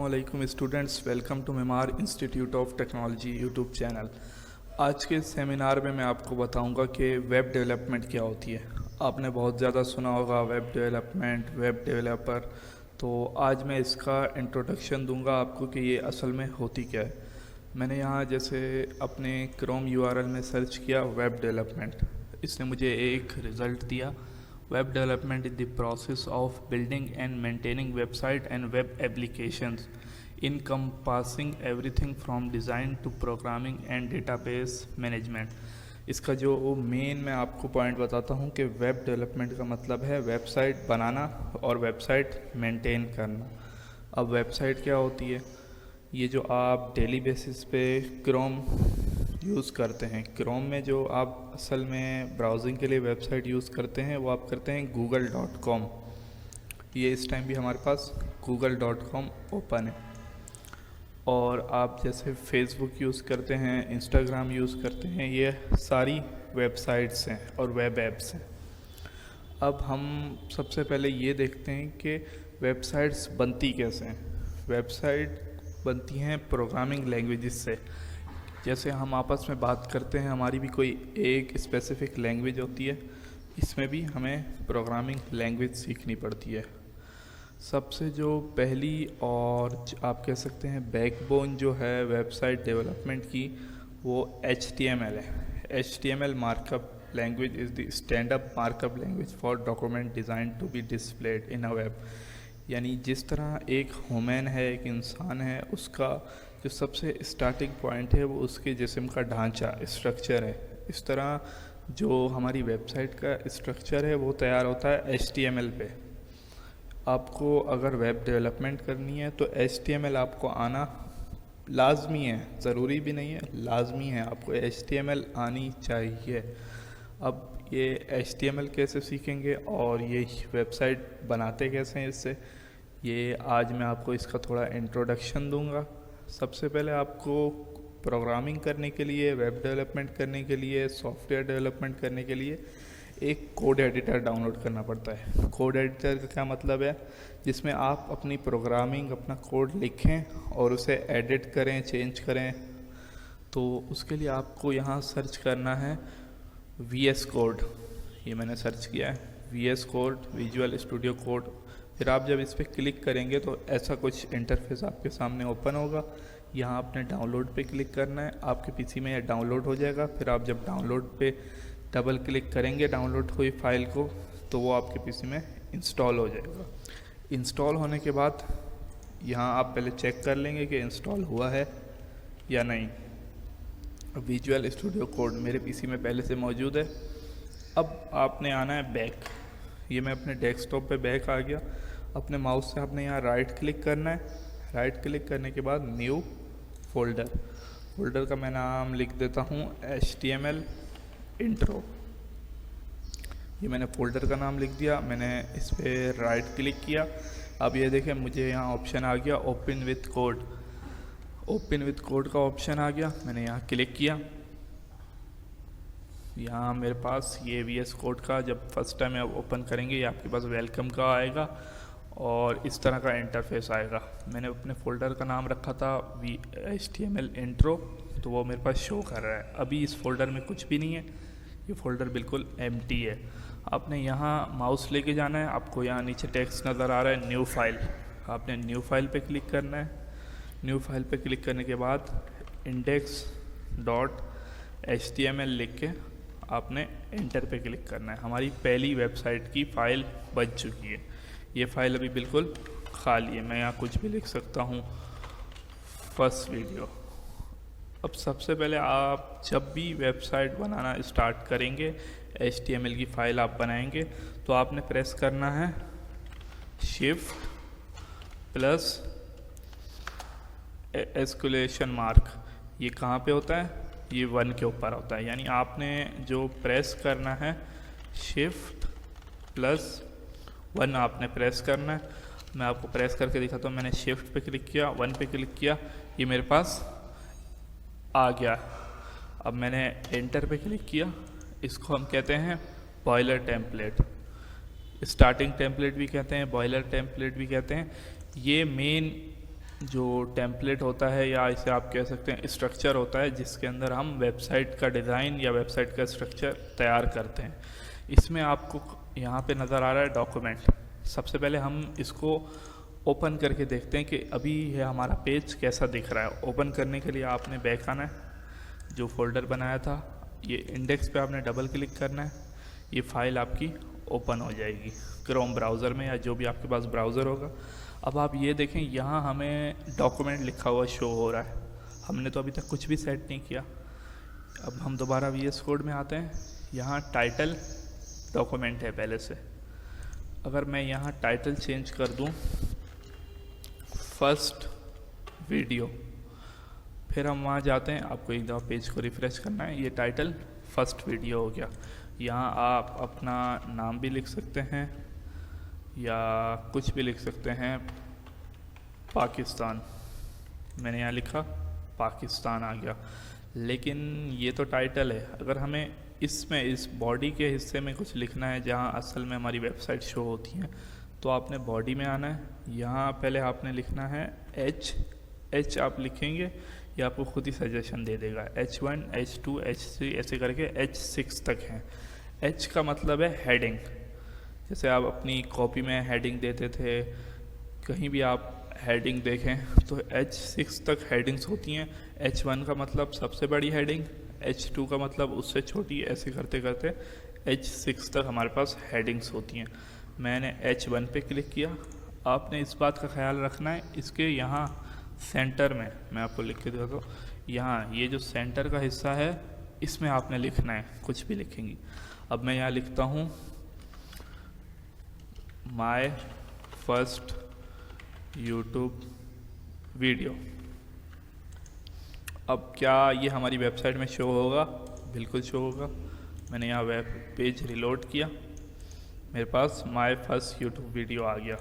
वालेकुम students, welcome to मेमार institute of technology YouTube channel. आज के सेमिनार में मैं आपको बताऊंगा कि वेब डेवलपमेंट क्या होती है। आपने बहुत ज़्यादा सुना होगा वेब डेवलपमेंट, वेब डेवलपर। तो आज मैं इसका इंट्रोडक्शन दूंगा आपको कि ये असल में होती क्या है। मैंने यहाँ जैसे अपने क्रोम यूआरएल में सर्च किया वेब डेवलपमेंट, इसने मुझे एक रिज़ल्ट दिया। Web development is the process of building and maintaining website and web applications, encompassing everything from design to programming and database management। इसका जो मेन मैं आपको पॉइंट बताता हूँ कि वेब डेवलपमेंट का मतलब है वेबसाइट बनाना और वेबसाइट मेंटेन करना। अब वेबसाइट क्या होती है? ये जो आप डेली बेसिस पे क्रोम यूज़ करते हैं, क्रोम में जो आप असल में ब्राउजिंग के लिए वेबसाइट यूज़ करते हैं वो आप करते हैं google.com। ये इस टाइम भी हमारे पास google.com ओपन है। और आप जैसे फेसबुक यूज़ करते हैं, इंस्टाग्राम यूज़ करते हैं, ये सारी वेबसाइट्स हैं और वेब ऐप्स हैं। अब हम सबसे पहले ये देखते हैं कि वेबसाइट्स बनती कैसे हैं। वेबसाइट बनती हैं प्रोग्रामिंग लैंग्वेजेस से। जैसे हम आपस में बात करते हैं, हमारी भी कोई एक स्पेसिफ़िक लैंग्वेज होती है, इसमें भी हमें प्रोग्रामिंग लैंग्वेज सीखनी पड़ती है। सबसे जो पहली और आप कह सकते हैं बैकबोन जो है वेबसाइट डेवलपमेंट की, वो HTML है। HTML markup language is the standup markup language for document design to be displayed in a web. यानी जिस तरह एक ह्यूमन है, एक इंसान है, उसका जो सबसे स्टार्टिंग पॉइंट है वो उसके जिस्म का ढांचा, स्ट्रक्चर है। इस तरह जो हमारी वेबसाइट का स्ट्रक्चर है वो तैयार होता है HTML पे। आपको अगर वेब डेवलपमेंट करनी है तो HTML आपको आना लाजमी है, ज़रूरी भी नहीं है, लाजमी है, आपको HTML आनी चाहिए। अब ये HTML कैसे सीखेंगे और ये वेबसाइट बनाते कैसे हैं, इससे ये आज मैं आपको इसका थोड़ा इंट्रोडक्शन दूंगा। सबसे पहले आपको प्रोग्रामिंग करने के लिए, वेब डेवलपमेंट करने के लिए, सॉफ्टवेयर डेवलपमेंट करने के लिए एक कोड एडिटर डाउनलोड करना पड़ता है। कोड एडिटर का क्या मतलब है? जिसमें आप अपनी प्रोग्रामिंग, अपना कोड लिखें और उसे एडिट करें, चेंज करें। तो उसके लिए आपको यहाँ सर्च करना है VS कोड। ये मैंने सर्च किया है VS code, visual studio code. फिर आप जब इस पर क्लिक करेंगे तो ऐसा कुछ इंटरफेस आपके सामने ओपन होगा। यहाँ आपने डाउनलोड पे क्लिक करना है, आपके पीसी में यह डाउनलोड हो जाएगा। फिर आप जब डाउनलोड पे डबल क्लिक करेंगे डाउनलोड हुई फाइल को, तो वो आपके पीसी में इंस्टॉल हो जाएगा। इंस्टॉल होने के बाद यहाँ आप पहले चेक कर लेंगे कि इंस्टॉल हुआ है या नहीं। विजुअल स्टूडियो कोड मेरे पीसी में पहले से मौजूद है। अब आपने आना है बैक। ये मैं अपने डेस्कटॉप पे बैक आ गया। अपने माउस से आपने यहाँ राइट क्लिक करना है। राइट क्लिक करने के बाद न्यू फोल्डर का मैं नाम लिख देता हूँ HTML इंट्रो। ये मैंने फोल्डर का नाम लिख दिया। मैंने इस पर राइट क्लिक किया। अब ये देखें मुझे यहाँ ऑप्शन आ गया open with code. Open with code का ऑप्शन आ गया, मैंने यहाँ क्लिक किया। यहाँ मेरे पास ये VS कोड का जब फर्स्ट टाइम आप ओपन करेंगे ये आपके पास वेलकम का आएगा और इस तरह का इंटरफेस आएगा। मैंने अपने फ़ोल्डर का नाम रखा था HTML इंट्रो, तो वो मेरे पास शो कर रहा है। अभी इस फोल्डर में कुछ भी नहीं है, ये फ़ोल्डर बिल्कुल एम्प्टी है। आपने यहाँ माउस लेके जाना है, आपको यहाँ नीचे टेक्स्ट नज़र आ रहा है न्यू फाइल। आपने न्यू फाइल पे क्लिक करना है। न्यू फाइल पे क्लिक करने के बाद index.html लिख के आपने एंटर पे क्लिक करना है। हमारी पहली वेबसाइट की फ़ाइल बन चुकी है। ये फ़ाइल अभी बिल्कुल खाली है, मैं यहाँ कुछ भी लिख सकता हूँ फर्स्ट वीडियो। अब सबसे पहले आप जब भी वेबसाइट बनाना स्टार्ट करेंगे, HTML की फ़ाइल आप बनाएंगे, तो आपने प्रेस करना है शिफ्ट प्लस एस्कुलेशन मार्क। ये कहाँ पे होता है? ये 1 के ऊपर होता है। यानी आपने जो प्रेस करना है शिफ्ट प्लस 1 आपने प्रेस करना है। मैं आपको प्रेस करके दिखाता हूँ। मैंने शिफ्ट पे क्लिक किया, 1 पे क्लिक किया, ये मेरे पास आ गया। अब मैंने एंटर पे क्लिक किया। इसको हम कहते हैं बॉयलर टेम्पलेट। स्टार्टिंग टेम्पलेट भी कहते हैं, बॉयलर टेम्पलेट भी कहते हैं। ये मेन जो टेम्पलेट होता है या इसे आप कह सकते हैं स्ट्रक्चर होता है जिसके अंदर हम वेबसाइट का डिज़ाइन या वेबसाइट का स्ट्रक्चर तैयार करते हैं। इसमें आपको यहाँ पे नज़र आ रहा है डॉक्यूमेंट। सबसे पहले हम इसको ओपन करके देखते हैं कि अभी ये हमारा पेज कैसा दिख रहा है। ओपन करने के लिए आपने बैक आना है, जो फोल्डर बनाया था ये इंडेक्स पे आपने डबल क्लिक करना है, ये फाइल आपकी ओपन हो जाएगी क्रोम ब्राउज़र में या जो भी आपके पास ब्राउज़र होगा। अब आप ये देखें यहाँ हमें डॉक्यूमेंट लिखा हुआ शो हो रहा है। हमने तो अभी तक कुछ भी सेट नहीं किया। अब हम दोबारा VS कोड में आते हैं। यहाँ टाइटल डॉक्यूमेंट है पहले से। अगर मैं यहाँ टाइटल चेंज कर दूँ फर्स्ट वीडियो, फिर हम वहाँ जाते हैं, आपको एक दफ़ा पेज को रिफ़्रेश करना है। ये टाइटल फर्स्ट वीडियो हो गया। यहाँ आप अपना नाम भी लिख सकते हैं या कुछ भी लिख सकते हैं। पाकिस्तान, मैंने यहाँ लिखा पाकिस्तान आ गया। लेकिन ये तो टाइटल है। अगर हमें इसमें इस बॉडी के हिस्से में कुछ लिखना है जहाँ असल में हमारी वेबसाइट शो होती हैं, तो आपने बॉडी में आना है। यहाँ पहले आपने लिखना है H आप लिखेंगे, ये आपको खुद ही सजेशन दे देगा। H1 H2 H3 ऐसे करके H6 तक हैं। H का मतलब है हेडिंग। जैसे आप अपनी कॉपी में हेडिंग देते थे, कहीं भी आप हेडिंग देखें तो H6 तक हेडिंग्स होती हैं। H1 का मतलब सबसे बड़ी हेडिंग, H2 का मतलब उससे छोटी, ऐसे करते करते H6 तक हमारे पास हेडिंग्स होती हैं। मैंने H1 पे क्लिक किया। आपने इस बात का ख्याल रखना है, इसके यहाँ सेंटर में मैं आपको लिख के देता हूँ, यहाँ ये जो सेंटर का हिस्सा है इसमें आपने लिखना है, कुछ भी लिखेंगी। अब मैं यहाँ लिखता हूँ माय फर्स्ट यूट्यूब वीडियो। अब क्या ये हमारी वेबसाइट में शो होगा? बिल्कुल शो होगा। मैंने यहाँ वेब पेज रिलोड किया, मेरे पास माय फर्स्ट यूट्यूब वीडियो आ गया।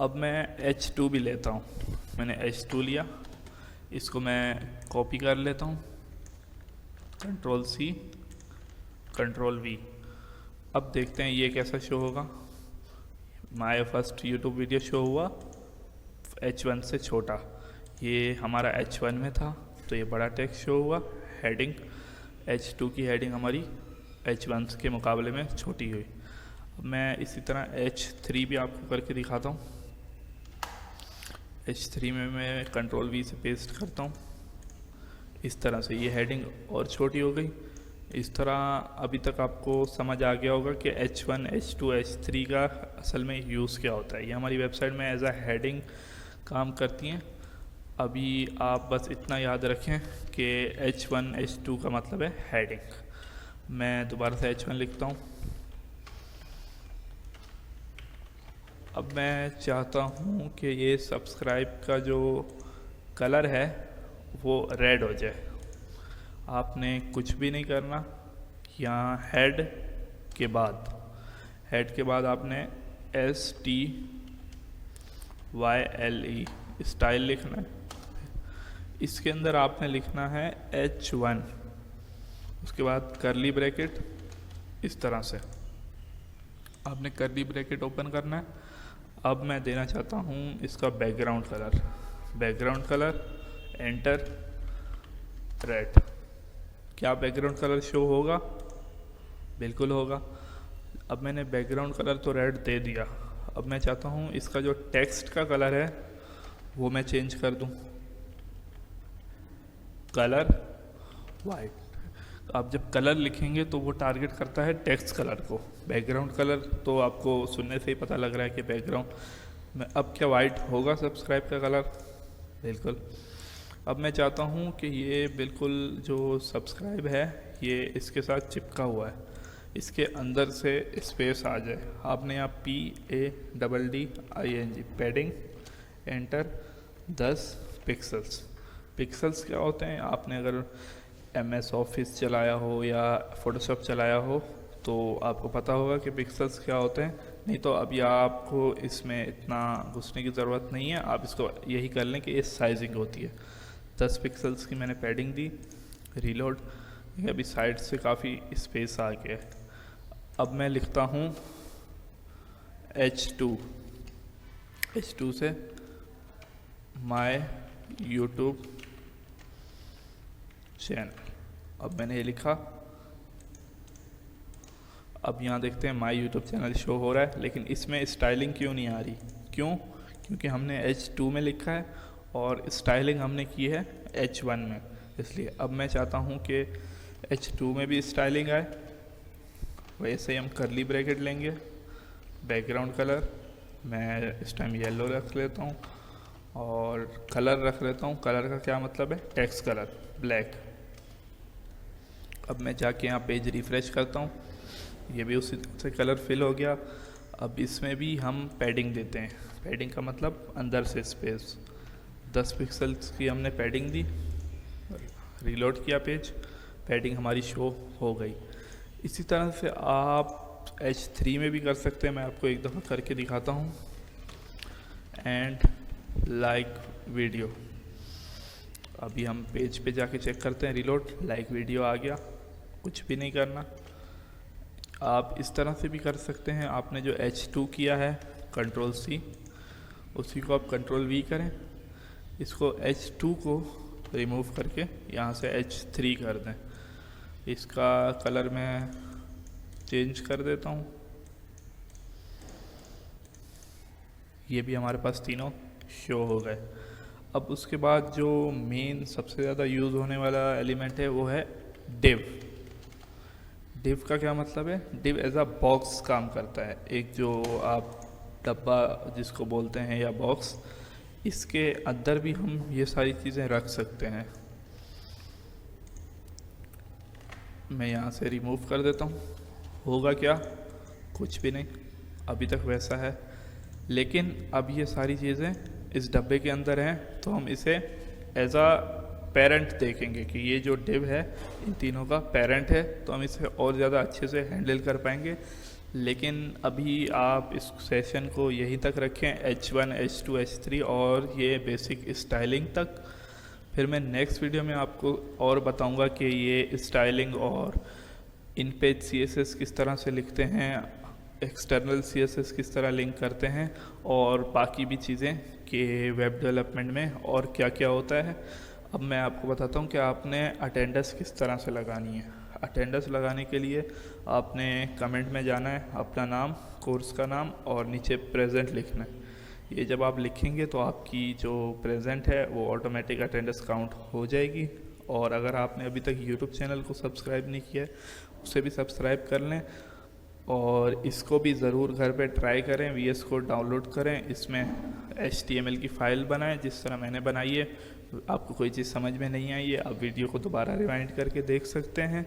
अब मैं H2 भी लेता हूँ। मैंने H2 लिया, इसको मैं कॉपी कर लेता हूँ, Ctrl+C Ctrl+V। अब देखते हैं ये कैसा शो होगा। My first YouTube video show हुआ, H1 से छोटा। ये हमारा H1 में था तो ये बड़ा टेक्स्ट शो हुआ। हेडिंग H2 की हेडिंग हमारी H1 के मुकाबले में छोटी हुई। अब मैं इसी तरह H3 भी आपको करके दिखाता हूँ। H3 में मैं Ctrl+V से पेस्ट करता हूँ। इस तरह से ये हेडिंग और छोटी हो गई। इस तरह अभी तक आपको समझ आ गया होगा कि H1 H2 H3 का असल में यूज़ क्या होता है। ये हमारी वेबसाइट में एज आ हेडिंग काम करती हैं। अभी आप बस इतना याद रखें कि H1 H2 का मतलब है हेडिंग। मैं दोबारा से H1 लिखता हूँ। अब मैं चाहता हूँ कि ये सब्सक्राइब का जो कलर है वो रेड हो जाए। आपने कुछ भी नहीं करना। यहाँ हेड के बाद आपने STYLE स्टाइल लिखना है। इसके अंदर आपने लिखना है H1, उसके बाद करली ब्रैकेट। इस तरह से आपने करली ब्रैकेट ओपन करना है। अब मैं देना चाहता हूँ इसका बैकग्राउंड कलर एंटर रेड। क्या बैकग्राउंड कलर शो होगा? बिल्कुल होगा। अब मैंने बैकग्राउंड कलर तो रेड दे दिया। अब मैं चाहता हूँ इसका जो टेक्स्ट का कलर है वो मैं चेंज कर दूँ, कलर वाइट। आप जब कलर लिखेंगे तो वो टारगेट करता है टेक्स्ट कलर को। बैकग्राउंड कलर तो आपको सुनने से ही पता लग रहा है कि बैकग्राउंड में। अब क्या वाइट होगा सब्सक्राइब का कलर? बिल्कुल। अब मैं चाहता हूँ कि ये बिल्कुल जो सब्सक्राइब है ये इसके साथ चिपका हुआ है, इसके अंदर से स्पेस आ जाए। आपने यहाँ PADDING पैडिंग एंटर 10 पिक्सल्स क्या होते हैं? आपने अगर MS ऑफिस चलाया हो या फ़ोटोशॉप चलाया हो तो आपको पता होगा कि पिक्सल्स क्या होते हैं। नहीं तो अभी आपको इसमें इतना घुसने की ज़रूरत नहीं है। आप इसको यही कर लें कि ये साइजिंग होती है। 10 पिक्सल्स की मैंने पैडिंग दी, रीलोड। अभी साइड से काफ़ी स्पेस आ गया है। अब मैं लिखता हूँ H2 से माय यूट्यूब चैनल। अब मैंने ये लिखा। अब यहाँ देखते हैं माय यूट्यूब चैनल शो हो रहा है, लेकिन इसमें स्टाइलिंग क्यों नहीं आ रही? क्यों? क्योंकि हमने H2 में लिखा है और स्टाइलिंग हमने की है H1 में, इसलिए अब मैं चाहता हूँ कि H2 में भी स्टाइलिंग आए। वैसे ही हम कर्ली ब्रैकेट लेंगे। बैकग्राउंड कलर मैं इस टाइम येलो रख लेता हूँ और कलर रख लेता हूँ। कलर का क्या मतलब है? Text colour black. अब मैं जाके यहाँ पेज रिफ़्रेश करता हूँ, ये भी उसी से कलर फिल हो गया। अब इसमें भी हम पैडिंग देते हैं। पैडिंग का मतलब अंदर से स्पेस। 10 पिक्सल्स की हमने पैडिंग दी, रीलोड किया पेज, पैडिंग हमारी शो हो गई। इसी तरह से आप H3 में भी कर सकते हैं। मैं आपको एक दफ़ा करके दिखाता हूँ। And like video. अभी हम पेज पे जाके चेक करते हैं, रीलोड, लाइक वीडियो आ गया। कुछ भी नहीं करना। आप इस तरह से भी कर सकते हैं। आपने जो H2 किया है Ctrl+C, उसी को आप Ctrl+V करें। इसको H2 को रिमूव करके यहाँ से H3 कर दें। इसका कलर मैं चेंज कर देता हूँ। ये भी हमारे पास तीनों शो हो गए। अब उसके बाद जो मेन सबसे ज़्यादा यूज़ होने वाला एलिमेंट है वो है डिव। डिव का क्या मतलब है? डिव एज अ बॉक्स काम करता है। एक जो आप डब्बा जिसको बोलते हैं या बॉक्स, इसके अंदर भी हम ये सारी चीज़ें रख सकते हैं। मैं यहाँ से रिमूव कर देता हूँ। होगा क्या? कुछ भी नहीं, अभी तक वैसा है। लेकिन अब ये सारी चीज़ें इस डब्बे के अंदर हैं, तो हम इसे एज अ पेरेंट देखेंगे कि ये जो डिव है इन तीनों का पेरेंट है, तो हम इसे और ज़्यादा अच्छे से हैंडल कर पाएंगे। लेकिन अभी आप इस सेशन को यहीं तक रखें, H1, H2, H3 और ये बेसिक स्टाइलिंग तक। फिर मैं नेक्स्ट वीडियो में आपको और बताऊंगा कि ये स्टाइलिंग और इन पेज CSS किस तरह से लिखते हैं, एक्सटर्नल CSS किस तरह लिंक करते हैं, और बाकी भी चीज़ें कि वेब डेवलपमेंट में और क्या क्या होता है। अब मैं आपको बताता हूँ कि आपने अटेंडेंस किस तरह से लगानी है। अटेंडेंस लगाने के लिए आपने कमेंट में जाना है, अपना नाम, कोर्स का नाम और नीचे प्रेजेंट लिखना है। ये जब आप लिखेंगे तो आपकी जो प्रेजेंट है वो ऑटोमेटिक अटेंडेंस काउंट हो जाएगी। और अगर आपने अभी तक यूट्यूब चैनल को सब्सक्राइब नहीं किया है, उसे भी सब्सक्राइब कर लें और इसको भी ज़रूर घर पे ट्राई करें। VS कोड डाउनलोड करें, इसमें HTML की फ़ाइल बनाएं जिस तरह मैंने बनाई है। आपको कोई चीज़ समझ में नहीं आई है, आप वीडियो को दोबारा रिवाइंड करके देख सकते हैं।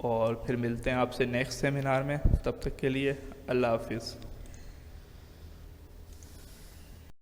और फिर मिलते हैं आपसे नेक्स्ट सेमिनार में। तब तक के लिए अल्लाह हाफिज़।